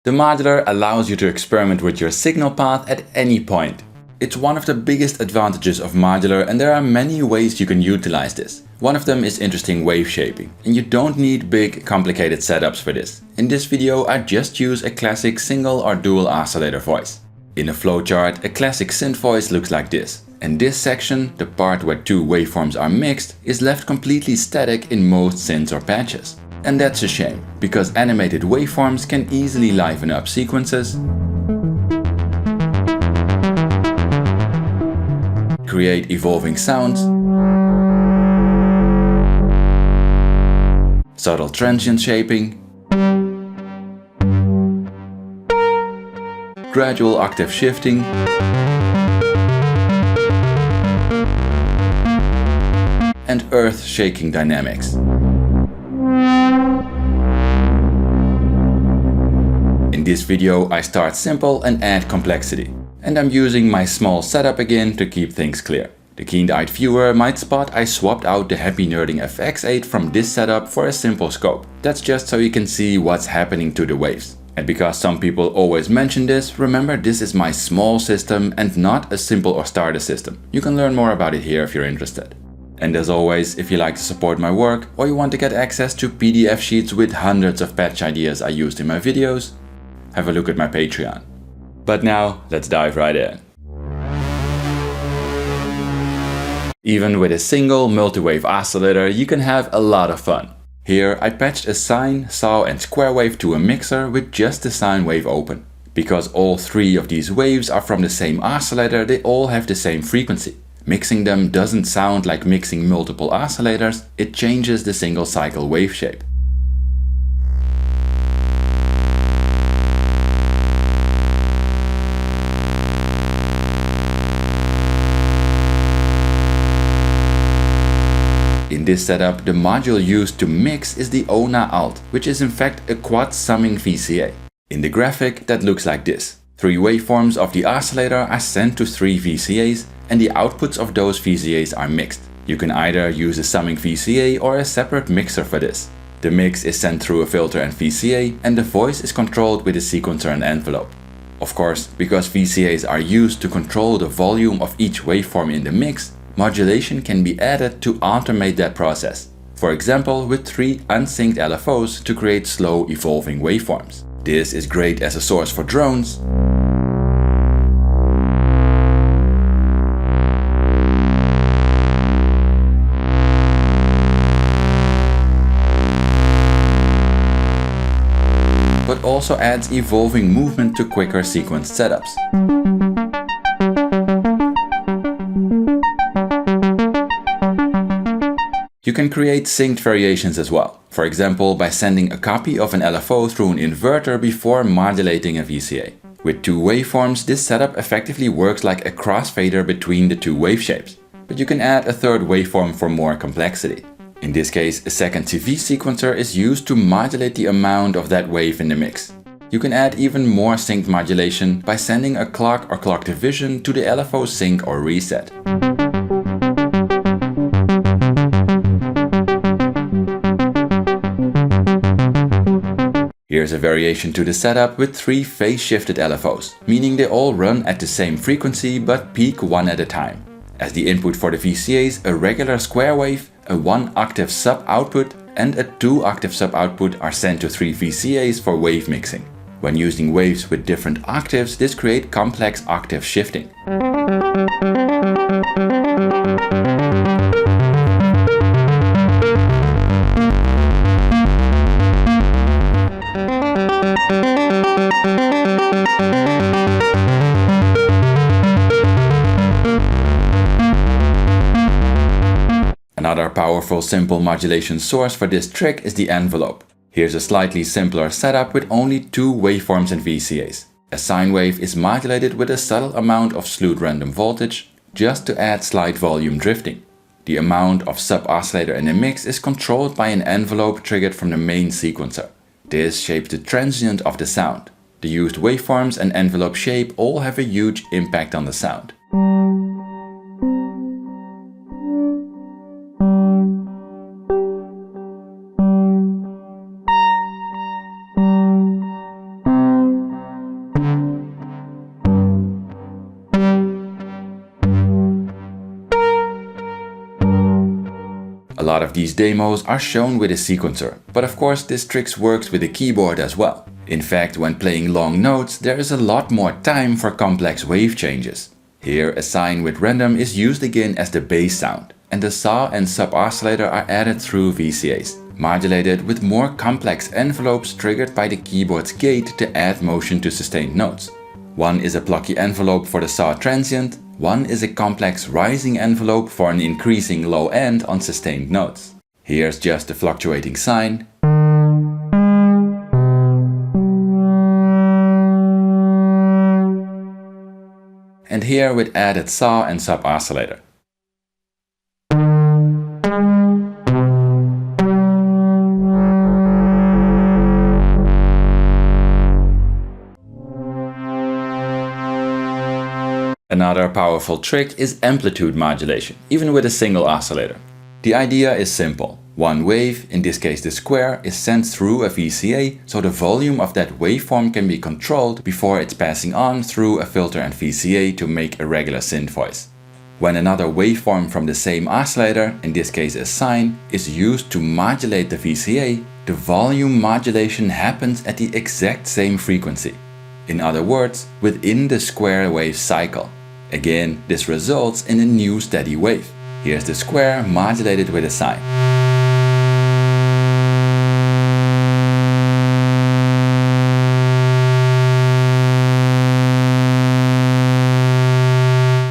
The modular allows you to experiment with your signal path at any point. It's one of the biggest advantages of modular, and there are many ways you can utilize this. One of them is interesting wave shaping, and you don't need big complicated setups for this. In this video I just use a classic single or dual oscillator voice. In a flowchart, a classic synth voice looks like this. And this section, the part where two waveforms are mixed, is left completely static in most synths or patches. And that's a shame, because animated waveforms can easily liven up sequences, create evolving sounds, subtle transient shaping, gradual octave shifting, and earth-shaking dynamics. In this video I start simple and add complexity. And I'm using my small setup again to keep things clear. The keen-eyed viewer might spot I swapped out the Happy Nerding FX8 from this setup for a simple scope. That's just so you can see what's happening to the waves. And because some people always mention this, remember this is my small system and not a simple or starter system. You can learn more about it here if you're interested. And as always, if you like to support my work or you want to get access to PDF sheets with hundreds of patch ideas I used in my videos, have a look at my Patreon. But now, let's dive right in. Even with a single multi-wave oscillator, you can have a lot of fun. Here I patched a sine, saw and square wave to a mixer with just the sine wave open. Because all three of these waves are from the same oscillator, they all have the same frequency. Mixing them doesn't sound like mixing multiple oscillators, it changes the single cycle wave shape. In this setup, the module used to mix is the ONA Alt, which is in fact a quad summing VCA. In the graphic, that looks like this. Three waveforms of the oscillator are sent to three VCAs, and the outputs of those VCAs are mixed. You can either use a summing VCA or a separate mixer for this. The mix is sent through a filter and VCA, and the voice is controlled with a sequencer and envelope. Of course, because VCAs are used to control the volume of each waveform in the mix, modulation can be added to automate that process. For example, with three unsynced LFOs to create slow evolving waveforms. This is great as a source for drones, but also adds evolving movement to quicker sequenced setups. You can create synced variations as well, for example by sending a copy of an LFO through an inverter before modulating a VCA. With two waveforms, this setup effectively works like a crossfader between the two wave shapes, but you can add a third waveform for more complexity. In this case, a second CV sequencer is used to modulate the amount of that wave in the mix. You can add even more synced modulation by sending a clock or clock division to the LFO sync or reset. Here's a variation to the setup with three phase-shifted LFOs, meaning they all run at the same frequency but peak one at a time. As the input for the VCAs, a regular square wave, a 1-octave sub-output and a 2-octave sub-output are sent to three VCAs for wave mixing. When using waves with different octaves, this creates complex octave shifting. Another powerful simple modulation source for this trick is the envelope. Here's a slightly simpler setup with only two waveforms and VCAs. A sine wave is modulated with a subtle amount of slewed random voltage, just to add slight volume drifting. The amount of sub-oscillator in the mix is controlled by an envelope triggered from the main sequencer. This shapes the transient of the sound. The used waveforms and envelope shape all have a huge impact on the sound. A lot of these demos are shown with a sequencer, but of course this trick works with a keyboard as well. In fact, when playing long notes, there is a lot more time for complex wave changes. Here, a sine with random is used again as the bass sound, and the saw and sub oscillator are added through VCAs, modulated with more complex envelopes triggered by the keyboard's gate to add motion to sustained notes. One is a plucky envelope for the saw transient, one is a complex rising envelope for an increasing low end on sustained notes. Here's just the fluctuating sine. And here with added saw and sub oscillator. Another powerful trick is amplitude modulation, even with a single oscillator. The idea is simple. One wave, in this case the square, is sent through a VCA, so the volume of that waveform can be controlled before it's passing on through a filter and VCA to make a regular synth voice. When another waveform from the same oscillator, in this case a sine, is used to modulate the VCA, the volume modulation happens at the exact same frequency. In other words, within the square wave cycle. Again, this results in a new steady wave. Here's the square modulated with a sine.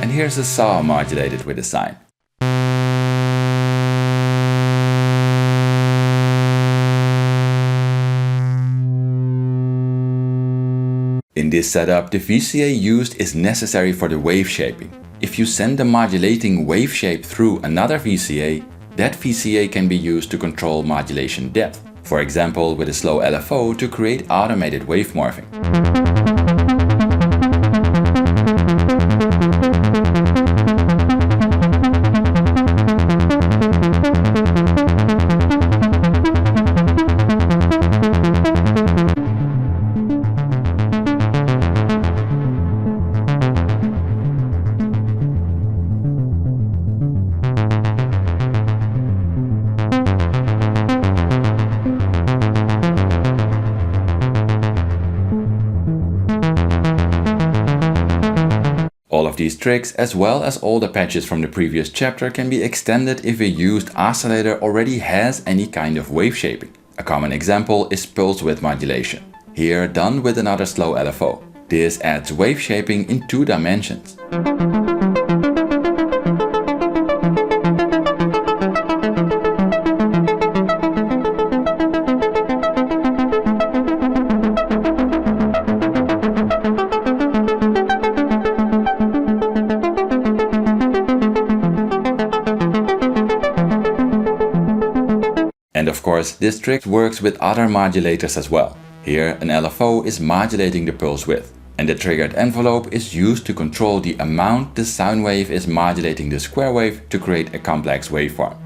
And here's a saw modulated with a sine. In this setup, the VCA used is necessary for the wave shaping. If you send the modulating wave shape through another VCA, that VCA can be used to control modulation depth. For example, with a slow LFO to create automated wave morphing. All of these tricks, as well as all the patches from the previous chapter, can be extended if a used oscillator already has any kind of wave shaping. A common example is pulse width modulation, here done with another slow LFO. This adds wave shaping in 2 dimensions. And of course, this trick works with other modulators as well. Here, an LFO is modulating the pulse width, and the triggered envelope is used to control the amount the sound wave is modulating the square wave to create a complex waveform.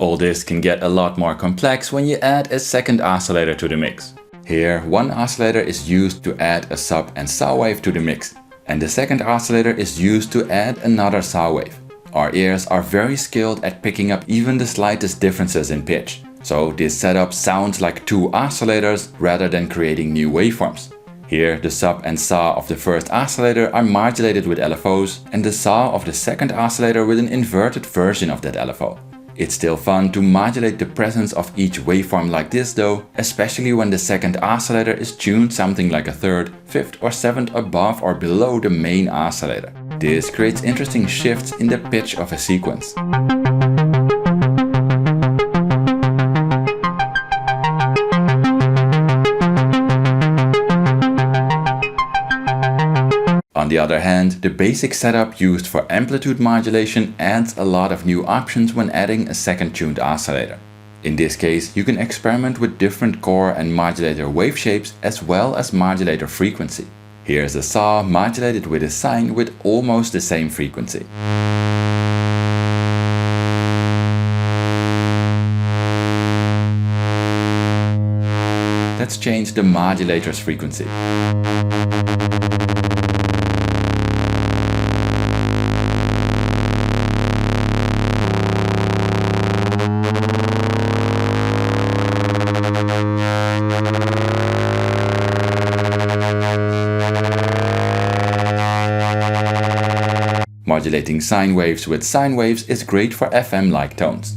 All this can get a lot more complex when you add a second oscillator to the mix. Here, one oscillator is used to add a sub and saw wave to the mix, and the second oscillator is used to add another saw wave. Our ears are very skilled at picking up even the slightest differences in pitch, so this setup sounds like 2 oscillators rather than creating new waveforms. Here, the sub and saw of the first oscillator are modulated with LFOs, and the saw of the second oscillator with an inverted version of that LFO. It's still fun to modulate the presence of each waveform like this though, especially when the second oscillator is tuned something like a 3rd, 5th or 7th above or below the main oscillator. This creates interesting shifts in the pitch of a sequence. On the other hand, the basic setup used for amplitude modulation adds a lot of new options when adding a second tuned oscillator. In this case, you can experiment with different core and modulator wave shapes as well as modulator frequency. Here's a saw modulated with a sine with almost the same frequency. let's change the modulator's frequency. Modulating sine waves with sine waves is great for FM-like tones.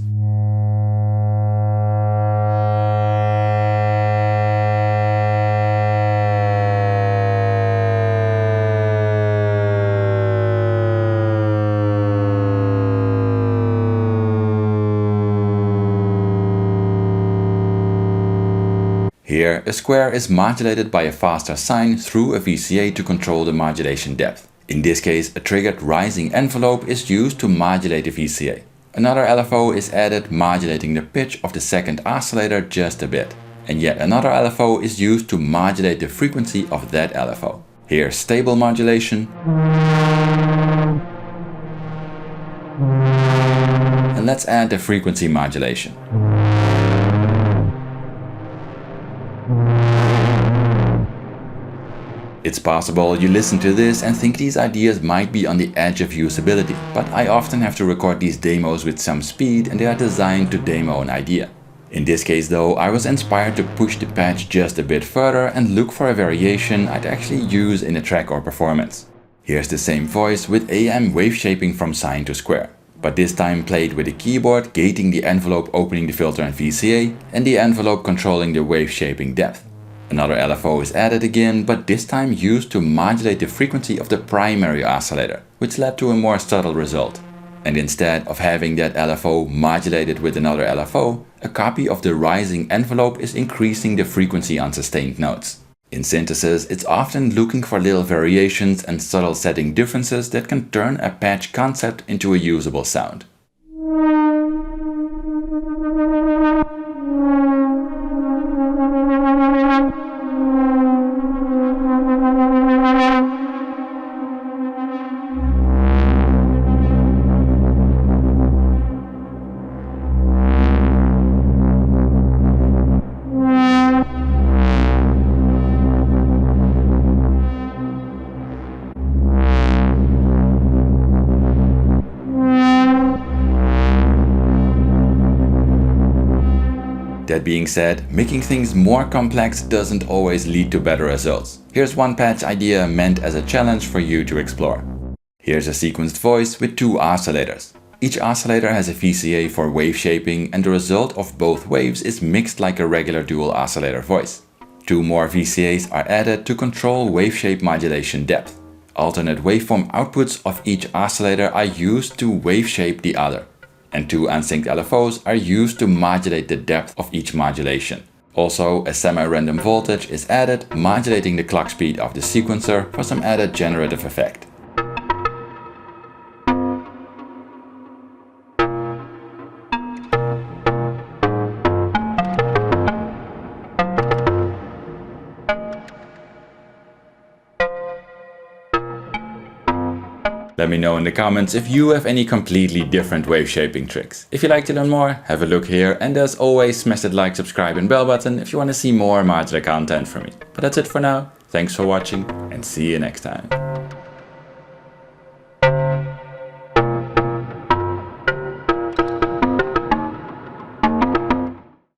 Here, a square is modulated by a faster sine through a VCA to control the modulation depth. In this case, a triggered rising envelope is used to modulate the VCA. Another LFO is added, modulating the pitch of the second oscillator just a bit. And yet another LFO is used to modulate the frequency of that LFO. Here's stable modulation. And let's add the frequency modulation. It's possible you listen to this and think these ideas might be on the edge of usability, but I often have to record these demos with some speed and they are designed to demo an idea. In this case though, I was inspired to push the patch just a bit further and look for a variation I'd actually use in a track or performance. Here's the same voice with AM waveshaping from sine to square, but this time played with a keyboard gating the envelope opening the filter and VCA and the envelope controlling the waveshaping depth. Another LFO is added again, but this time used to modulate the frequency of the primary oscillator, which led to a more subtle result. And instead of having that LFO modulated with another LFO, a copy of the rising envelope is increasing the frequency on sustained notes. In synthesis, it's often looking for little variations and subtle setting differences that can turn a patch concept into a usable sound. That being said, making things more complex doesn't always lead to better results. Here's one patch idea meant as a challenge for you to explore. Here's a sequenced voice with two oscillators. Each oscillator has a VCA for wave shaping and the result of both waves is mixed like a regular dual oscillator voice. Two more VCAs are added to control wave shape modulation depth. Alternate waveform outputs of each oscillator are used to wave shape the other. And two unsynced LFOs are used to modulate the depth of each modulation. Also, a semi-random voltage is added, modulating the clock speed of the sequencer for some added generative effect. Let me know in the comments if you have any completely different wave shaping tricks. If you'd like to learn more, have a look here, and as always, smash that like, subscribe and bell button if you want to see more modular content from me. But that's it for now, thanks for watching and see you next time.